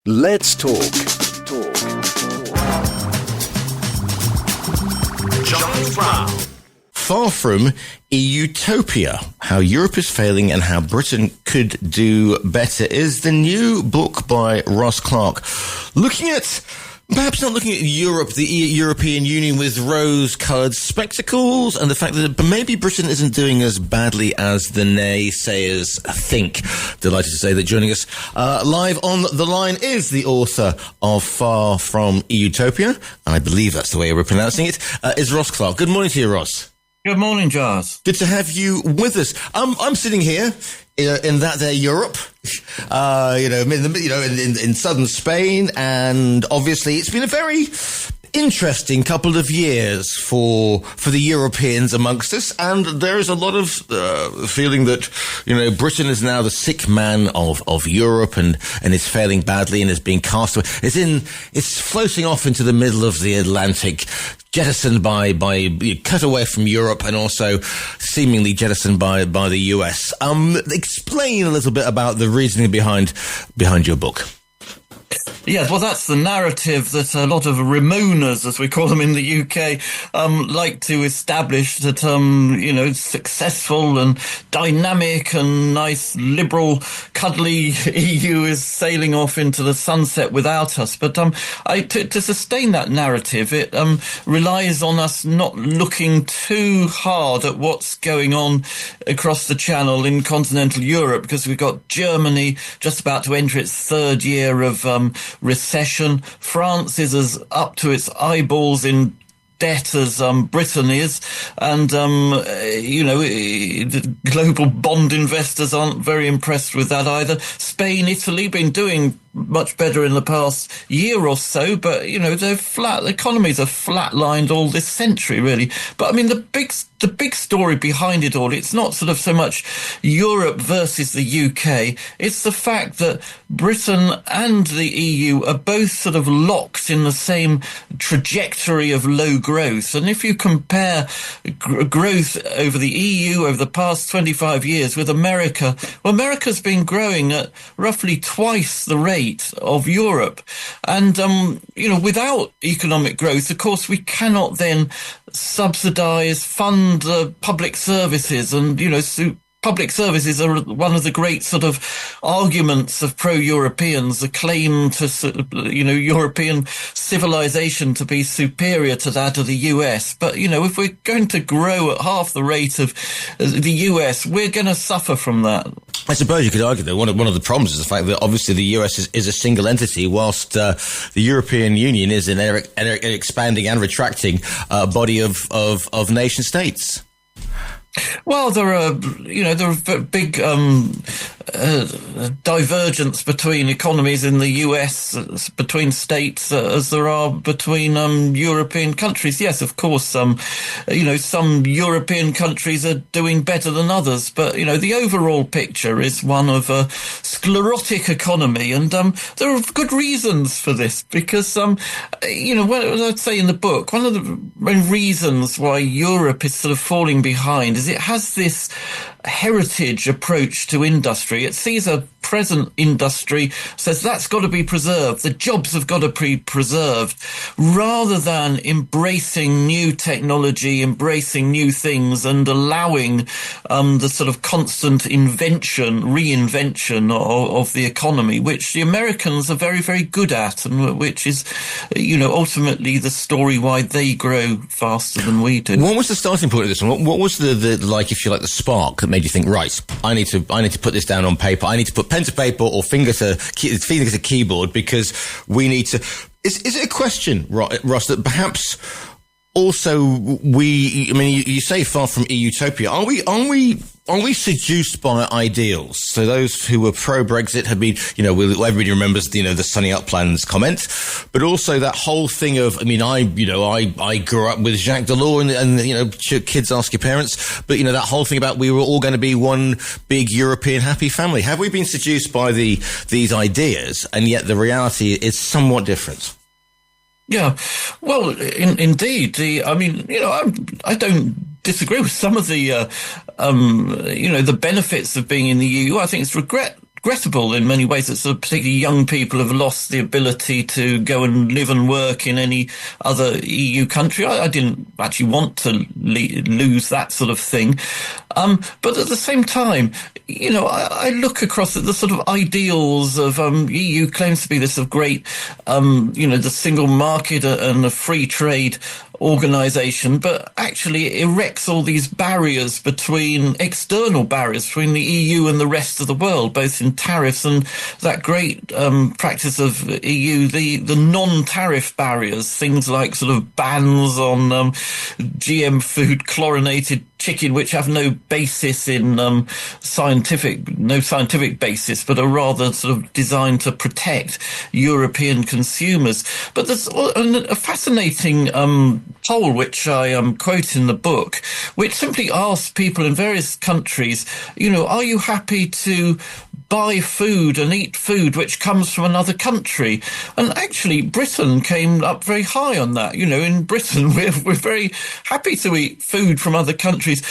Let's talk. Giles Brown. Far from EUtopia, How Europe is Failing and How Britain Could Do Better is the new book by Ross Clarke. Perhaps not looking at Europe, the European Union with rose-coloured spectacles and the fact that maybe Britain isn't doing as badly as the naysayers think. Delighted to say that joining us live on the line is the author of Far From EUtopia, and I believe that's the way we're pronouncing it, is Ross Clarke. Good morning to you, Ross. Good morning, Giles. Good to have you with us. I'm sitting here in that there Europe, in southern Spain, and obviously it's been a very interesting couple of years for the Europeans amongst us, and there is a lot of feeling that Britain is now the sick man of Europe and is failing badly and is being cast away. It's floating off into the middle of the Atlantic, jettisoned by cut away from Europe and also seemingly jettisoned by the US. Explain a little bit about the reasoning behind your book. Yes, well, that's the narrative that a lot of Ramonas, as we call them in the UK, like to establish, that, successful and dynamic and nice, liberal, cuddly EU is sailing off into the sunset without us. But to sustain that narrative, it relies on us not looking too hard at what's going on across the channel in continental Europe, because we've got Germany just about to enter its third year of recession. France is as up to its eyeballs in debt as Britain is, and the global bond investors aren't very impressed with that either. Spain, Italy been doing much better in the past year or so, but they're flat. The economies are flatlined all this century, really. But I mean, the big story behind it all, it's not sort of so much Europe versus the UK. It's the fact that Britain and the EU are both sort of locked in the same trajectory of low growth. And if you compare growth over the EU over the past 25 years with America, well, America's been growing at roughly twice the rate of Europe. And, without economic growth, of course, we cannot then subsidize, fund public services and, public services are one of the great sort of arguments of pro-Europeans, the claim to, European civilization to be superior to that of the US. But, if we're going to grow at half the rate of the US, we're going to suffer from that. I suppose you could argue that one of the problems is the fact that obviously the US is a single entity, whilst the European Union is an expanding and retracting body of nation states. Well, there are big divergence between economies in the US, between states, as there are between European countries. Yes, of course, some European countries are doing better than others, but the overall picture is one of a sclerotic economy, and there are good reasons for this, because what I'd say in the book, one of the main reasons why Europe is sort of falling behind is it has this heritage approach to industry. It sees a present industry, says that's got to be preserved, the jobs have got to be preserved, rather than embracing new technology, embracing new things, and allowing the sort of constant reinvention of the economy, which the Americans are very, very good at, and which is, ultimately the story why they grow faster than we do. What was the starting point of this one? What was the if you like, the spark that made you think, right, I need to put this down on paper. I need to put pen to paper or finger to keyboard, because we need to. Is it a question, Ross, that perhaps also you say Far From EUtopia. Are we seduced by ideals? So those who were pro-Brexit have been, everybody remembers, the sunny up plans comment, but also that whole thing of, I grew up with Jacques Delors and kids ask your parents, but that whole thing about we were all going to be one big European happy family. Have we been seduced by these ideas, and yet the reality is somewhat different? Yeah, well, indeed. I don't disagree with some of the, the benefits of being in the EU. I think it's regrettable in many ways that sort of particularly young people have lost the ability to go and live and work in any other EU country. I didn't actually want to lose that sort of thing. But at the same time, I look across at the sort of ideals of EU claims to be this sort of great, the single market and the free trade organization, but actually it erects all these barriers external barriers between the EU and the rest of the world, both in tariffs and that great practice of EU, the non-tariff barriers, things like sort of bans on GM food, chlorinated chicken, which have no basis in scientific basis, but are rather sort of designed to protect European consumers. But there's a fascinating poll which I quote in the book, which simply asks people in various countries, are you happy to buy food and eat food which comes from another country? And actually Britain came up very high on that. In Britain we're very happy to eat food from other countries.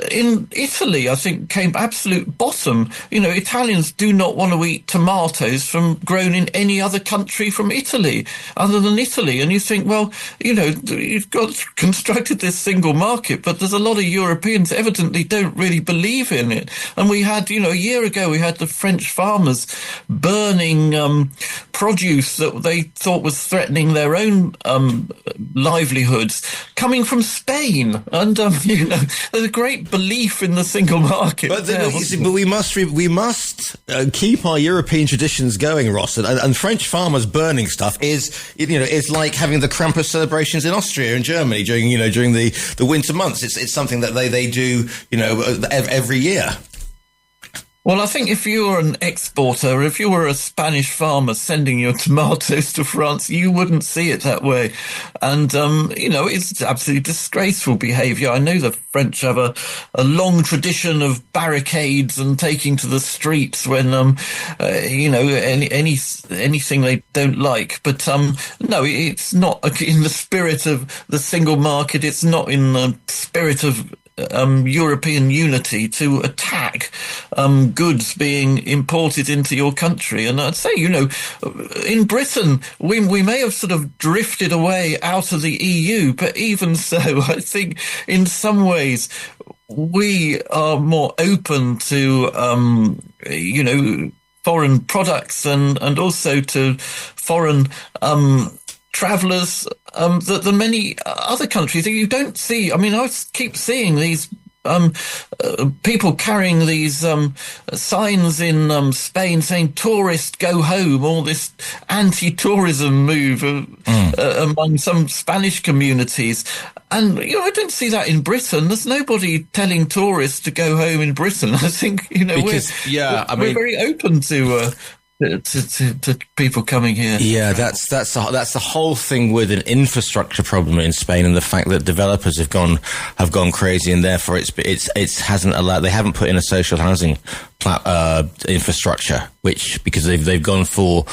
In Italy, I think, came absolute bottom. Italians do not want to eat tomatoes grown in any other country from Italy other than Italy. And you think, well, you've constructed this single market, but there's a lot of Europeans evidently don't really believe in it. And we had, a year ago, we had the French farmers burning produce that they thought was threatening their own livelihoods coming from Spain. And, there's a great belief in the single market. But we must keep our European traditions going, Ross. And French farmers burning stuff is like having the Krampus celebrations in Austria and Germany during the winter months. It's something that they do, every year. Well, I think if you were an exporter, if you were a Spanish farmer sending your tomatoes to France, you wouldn't see it that way. And, it's absolutely disgraceful behaviour. I know the French have a long tradition of barricades and taking to the streets when, anything they don't like. But, no, it's not in the spirit of the single market. It's not in the spirit of European unity to attack goods being imported into your country. And I'd say, in Britain, we may have sort of drifted away out of the EU, but even so, I think in some ways we are more open to, foreign products and also to foreign travellers than many other countries. You don't see. I mean, I keep seeing these people carrying these signs in Spain saying "tourist, go home." All this anti-tourism move among some Spanish communities. And, I don't see that in Britain. There's nobody telling tourists to go home in Britain. I think, we're very open to people coming here. Yeah, that's the whole thing with an infrastructure problem in Spain, and the fact that developers have gone crazy, and therefore it hasn't allowed. They haven't put in a social housing infrastructure, because they've gone for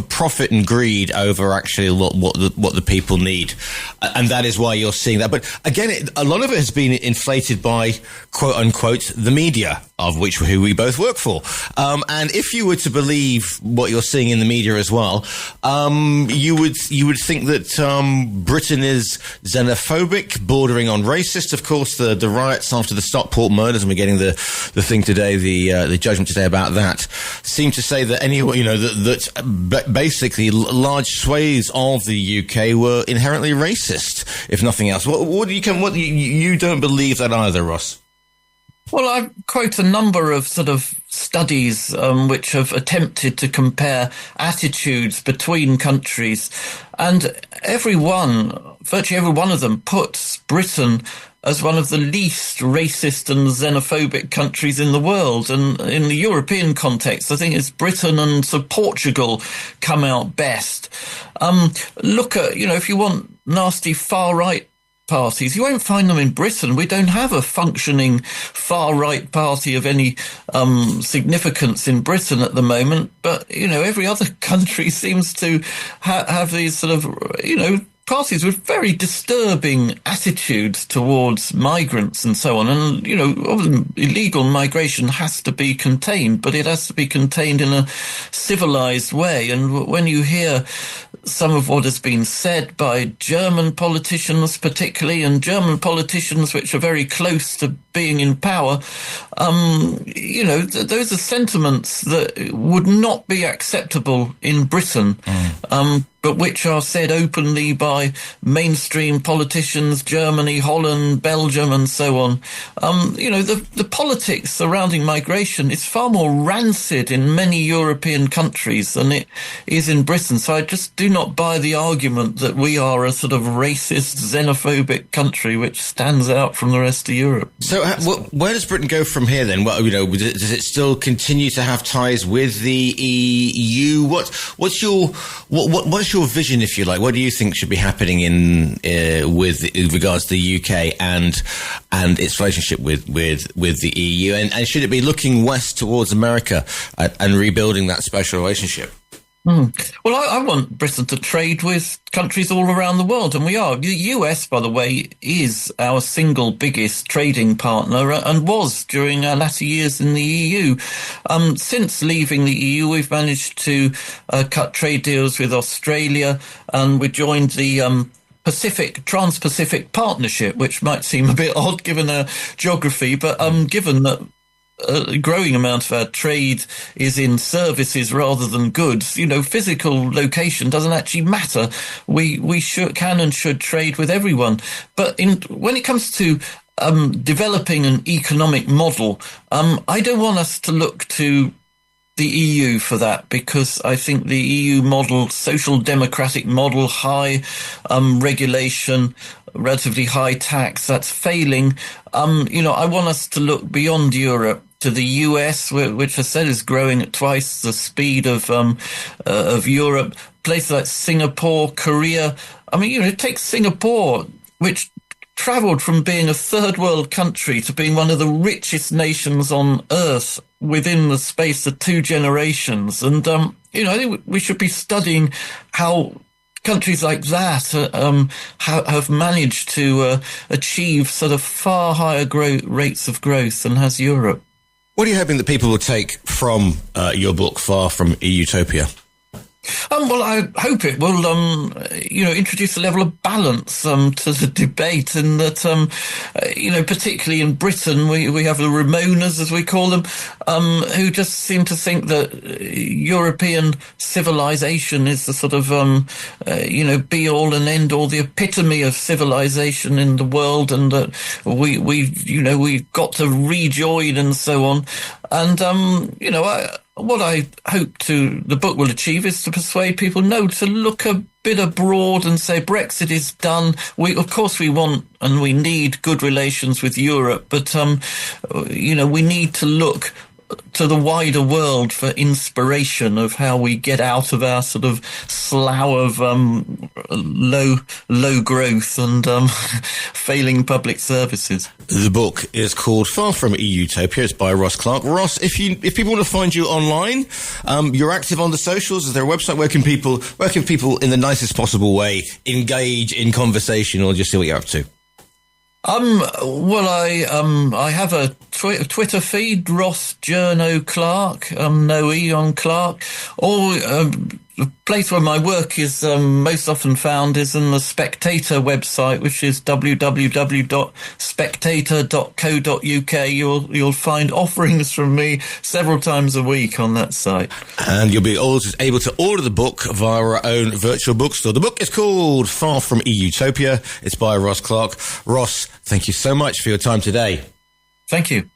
profit and greed over actually what the people need, and that is why you're seeing that. But again, a lot of it has been inflated by quote unquote the media, of who we both work for. And if you were to believe what you're seeing in the media as well, you would think that Britain is xenophobic, bordering on racist. Of course, the riots after the Stockport murders, and we're getting the thing today, the judgment today about that, seem to say that that basically large swathes of the UK were inherently racist, if nothing else. You don't believe that either, Ross? Well, I quote a number of sort of studies which have attempted to compare attitudes between countries, and virtually every one of them puts Britain as one of the least racist and xenophobic countries in the world. And in the European context, I think it's Britain and Portugal come out best. Look at, if you want nasty far-right parties, you won't find them in Britain. We don't have a functioning far-right party of any significance in Britain at the moment. But, every other country seems to have these sort of, parties with very disturbing attitudes towards migrants and so on. And, illegal migration has to be contained, but it has to be contained in a civilized way. And when you hear some of what has been said by German politicians particularly, and German politicians which are very close to being in power, those are sentiments that would not be acceptable in Britain. But which are said openly by mainstream politicians, Germany, Holland, Belgium, and so on. The politics surrounding migration is far more rancid in many European countries than it is in Britain. So I just do not buy the argument that we are a sort of racist, xenophobic country which stands out from the rest of Europe. So where does Britain go from here then? Well, does it still continue to have ties with the EU? What's your vision, if you like? What do you think should be happening in regards to the UK and its relationship with the EU? And should it be looking west towards America and rebuilding that special relationship? Well, I want Britain to trade with countries all around the world, and we are. The US, by the way, is our single biggest trading partner and was during our latter years in the EU. Since leaving the EU, we've managed to cut trade deals with Australia, and we joined the Trans-Pacific Partnership, which might seem a bit odd given our geography, but given that a growing amount of our trade is in services rather than goods. Physical location doesn't actually matter. We can and should trade with everyone. But when it comes to developing an economic model, I don't want us to look to the EU for that, because I think the EU model, social democratic model, high regulation, relatively high tax, that's failing. I want us to look beyond Europe to the US, which I said is growing at twice the speed of Europe. Places like Singapore, Korea. Take Singapore, which travelled from being a third world country to being one of the richest nations on earth within the space of 2 generations. And, I think we should be studying how countries like that have managed to achieve sort of far higher rates of growth than has Europe. What are you hoping that people will take from your book, Far From EUtopia? Well, I hope it will, introduce a level of balance to the debate, and that, particularly in Britain, we have the Ramonas, as we call them, who just seem to think that European civilization is the sort of, be all and end all, the epitome of civilization in the world, and that we've got to rejoin and so on. And, what I hope the book will achieve is to persuade people, to look a bit abroad and say Brexit is done. Of course we want and we need good relations with Europe, but, we need to look to the wider world for inspiration of how we get out of our sort of slough of low growth and failing public services. The book is called Far From EUtopia. It's by Ross Clark. Ross, if people want to find you online, you're active on the socials. Is there a website? Where can people in the nicest possible way engage in conversation or just see what you're up to? Well, I have a Twitter feed, Ross Journo Clark, no E on Clark, or the place where my work is most often found is in the Spectator website, which is www.spectator.co.uk. You'll find offerings from me several times a week on that site. And you'll be always able to order the book via our own virtual bookstore. The book is called Far From EUtopia. It's by Ross Clark. Ross, thank you so much for your time today. Thank you.